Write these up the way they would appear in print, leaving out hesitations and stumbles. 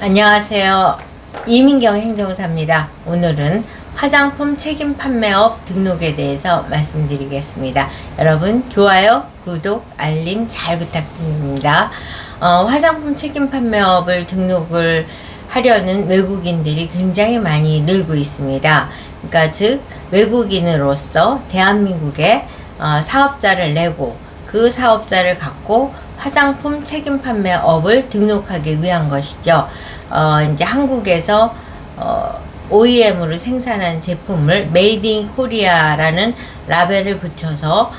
안녕하세요. 이민경 행정사입니다. 오늘은 화장품 책임 판매업 등록에 대해서 말씀드리겠습니다. 여러분 좋아요, 구독, 알림 잘 부탁드립니다. 화장품 책임 판매업을 등록을 하려는 외국인들이 굉장히 많이 늘고 있습니다. 그러니까 즉 외국인으로서 대한민국에 사업자를 내고 그 사업자를 갖고 화장품 책임 판매업을 등록하기 위한 것이죠. 이제 한국에서 OEM으로 생산한 제품을 메이드 인 코리아라는 라벨을 붙여서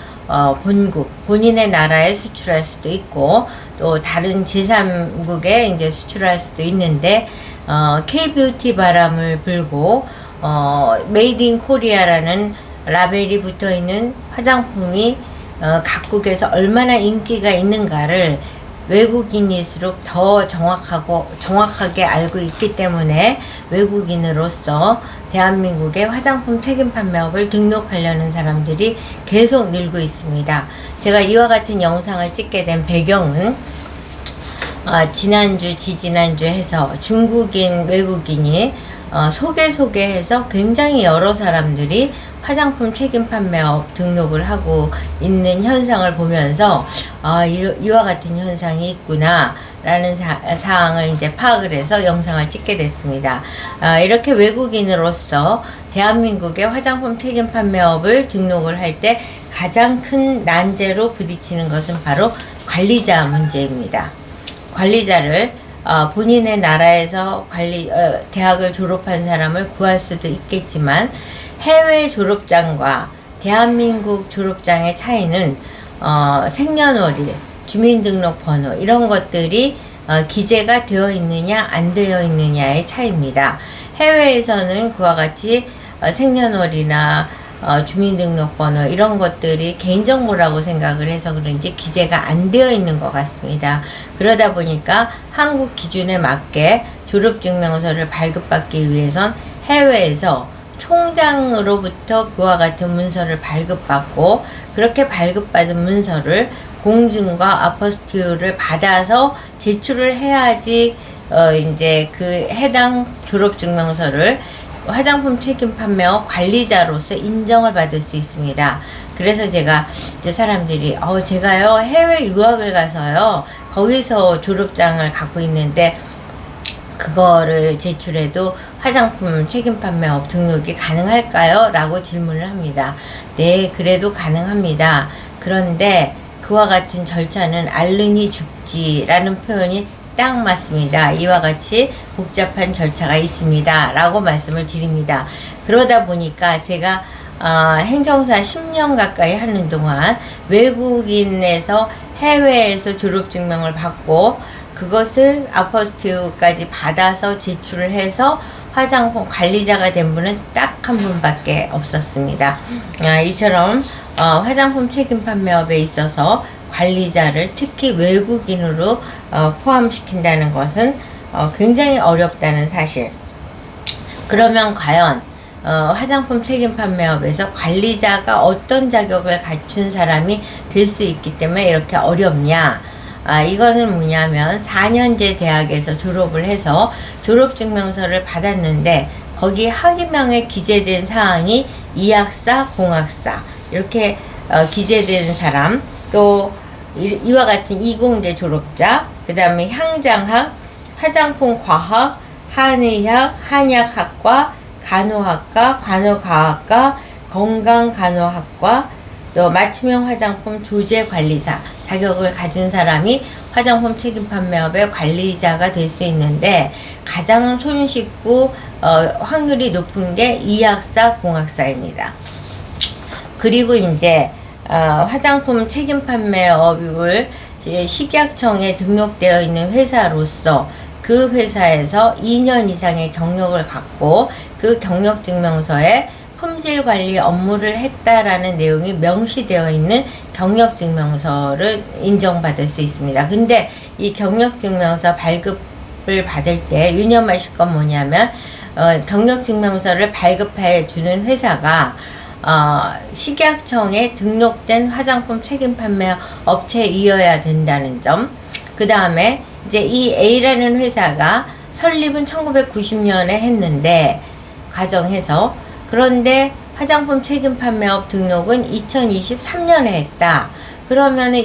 본인의 나라에 수출할 수도 있고 또 다른 제3국에 이제 수출할 수도 있는데 K-뷰티 바람을 불고 메이드 인 코리아라는 라벨이 붙어 있는 화장품이 각국에서 얼마나 인기가 있는가를 외국인일수록 더 정확하게 알고 있기 때문에 외국인으로서 대한민국의 화장품 책임 판매업을 등록하려는 사람들이 계속 늘고 있습니다. 제가 이와 같은 영상을 찍게 된 배경은 지난주, 지지난주 해서 중국인, 외국인이 소개해서 굉장히 여러 사람들이 화장품 책임 판매업 등록을 하고 있는 현상을 보면서 이와 같은 현상이 있구나 라는 사항을 이제 파악을 해서 영상을 찍게 됐습니다. 이렇게 외국인으로서 대한민국의 화장품 책임 판매업을 등록을 할 때 가장 큰 난제로 부딪히는 것은 바로 관리자 문제입니다. 관리자를 본인의 나라에서 대학을 졸업한 사람을 구할 수도 있겠지만 해외 졸업장과 대한민국 졸업장의 차이는 생년월일, 주민등록번호 이런 것들이 기재가 되어 있느냐 안 되어 있느냐의 차이입니다. 해외에서는 그와 같이 생년월일이나 주민등록번호 이런 것들이 개인정보라고 생각을 해서 그런지 기재가 안 되어 있는 것 같습니다. 그러다 보니까 한국 기준에 맞게 졸업증명서를 발급받기 위해선 해외에서 총장으로부터 그와 같은 문서를 발급받고 그렇게 발급받은 문서를 공증과 아포스티를 받아서 제출을 해야지 이제 그 해당 졸업증명서를 화장품 책임 판매업 관리자로서 인정을 받을 수 있습니다. 그래서 제가 이제 사람들이 제가요 해외 유학을 가서요 거기서 졸업장을 갖고 있는데 그거를 제출해도 화장품 책임 판매업 등록이 가능할까요? 라고 질문을 합니다. 네, 그래도 가능합니다. 그런데 그와 같은 절차는 앓느니 죽지라는 표현이 딱 맞습니다. 이와 같이 복잡한 절차가 있습니다. 라고 말씀을 드립니다. 그러다 보니까 제가 행정사 10년 가까이 하는 동안 외국인에서 해외에서 졸업증명을 받고 그것을 아포스티까지 받아서 제출을 해서 화장품 관리자가 된 분은 딱 한 분밖에 없었습니다. 이처럼 화장품 책임 판매업에 있어서 관리자를 특히 외국인으로 포함시킨다는 것은 굉장히 어렵다는 사실. 그러면 과연 화장품 책임 판매업에서 관리자가 어떤 자격을 갖춘 사람이 될 수 있기 때문에 이렇게 어렵냐? 이거는 뭐냐면 4년제 대학에서 졸업을 해서 졸업증명서를 받았는데 거기 학위명에 기재된 사항이 이학사, 공학사 이렇게 기재된 사람, 또 이와 같은 이공대 졸업자, 그 다음에 향장학, 화장품 과학, 한의학, 한약학과, 간호학과, 간호과학과, 건강간호학과, 또 맞춤형 화장품 조제관리사 자격을 가진 사람이 화장품 책임 판매업의 관리자가 될 수 있는데 가장 손쉽고 확률이 높은 게 이학사, 공학사입니다. 그리고 이제 화장품 책임 판매업을 식약청에 등록되어 있는 회사로서 그 회사에서 2년 이상의 경력을 갖고 그 경력증명서에 품질 관리 업무를 했다라는 내용이 명시되어 있는 경력증명서를 인정받을 수 있습니다. 근데 이 경력증명서 발급을 받을 때 유념하실 건 뭐냐면 경력증명서를 발급해 주는 회사가 식약청에 등록된 화장품 책임 판매 업체이어야 된다는 점. 그 다음에 이제 이 A라는 회사가 설립은 1990년에 했는데 가정해서, 그런데 화장품 책임 판매업 등록은 2023년에 했다. 그러면은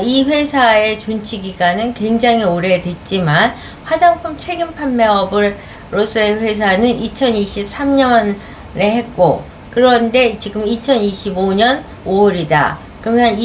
이 회사의 존치 기간은 굉장히 오래됐지만 화장품 책임 판매업으로서의 회사는 2023년에 했고, 그런데 지금 2025년 5월이다. 그러면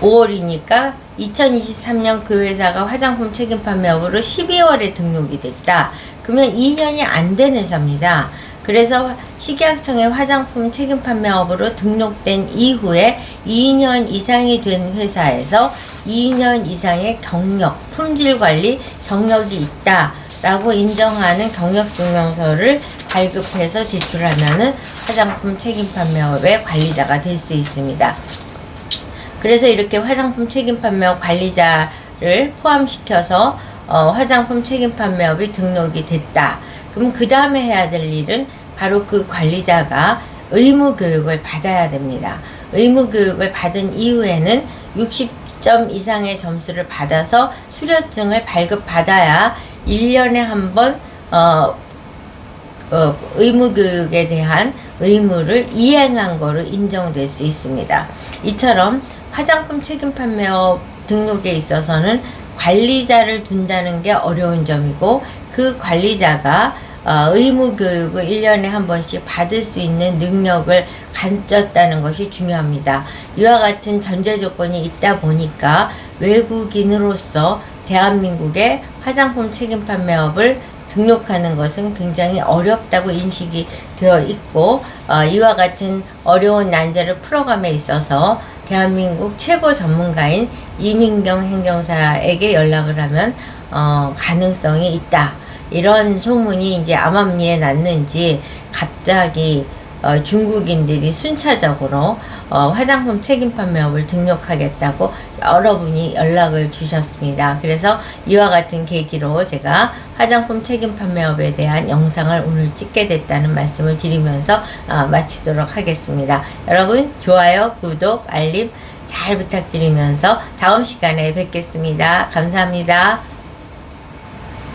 5월이니까 2023년 그 회사가 화장품 책임 판매업으로 12월에 등록이 됐다. 그러면 2년이 안 된 회사입니다. 그래서 식약청의 화장품 책임 판매업으로 등록된 이후에 2년 이상이 된 회사에서 2년 이상의 경력, 품질 관리 경력이 있다라고 인정하는 경력증명서를 발급해서 제출하면은 화장품 책임 판매업의 관리자가 될 수 있습니다. 그래서 이렇게 화장품 책임 판매업 관리자를 포함시켜서 화장품 책임 판매업이 등록이 됐다. 그럼 그 다음에 해야 될 일은 바로 그 관리자가 의무 교육을 받아야 됩니다. 의무 교육을 받은 이후에는 60점 이상의 점수를 받아서 수료증을 발급받아야 1년에 한 번 의무 교육에 대한 의무를 이행한 거로 인정될 수 있습니다. 이처럼 화장품 책임 판매업 등록에 있어서는 관리자를 둔다는 게 어려운 점이고, 그 관리자가 의무 교육을 1년에 한 번씩 받을 수 있는 능력을 갖췄다는 것이 중요합니다. 이와 같은 전제 조건이 있다 보니까 외국인으로서 대한민국의 화장품 책임 판매업을 등록하는 것은 굉장히 어렵다고 인식이 되어 있고, 이와 같은 어려운 난제를 풀어감에 있어서 대한민국 최고 전문가인 이민경 행정사에게 연락을 하면 가능성이 있다. 이런 소문이 이제 암암리에 났는지 갑자기 중국인들이 순차적으로 화장품 책임 판매업을 등록하겠다고 여러분이 연락을 주셨습니다. 그래서 이와 같은 계기로 제가 화장품 책임 판매업에 대한 영상을 오늘 찍게 됐다는 말씀을 드리면서 마치도록 하겠습니다. 여러분 좋아요, 구독, 알림 잘 부탁드리면서 다음 시간에 뵙겠습니다. 감사합니다.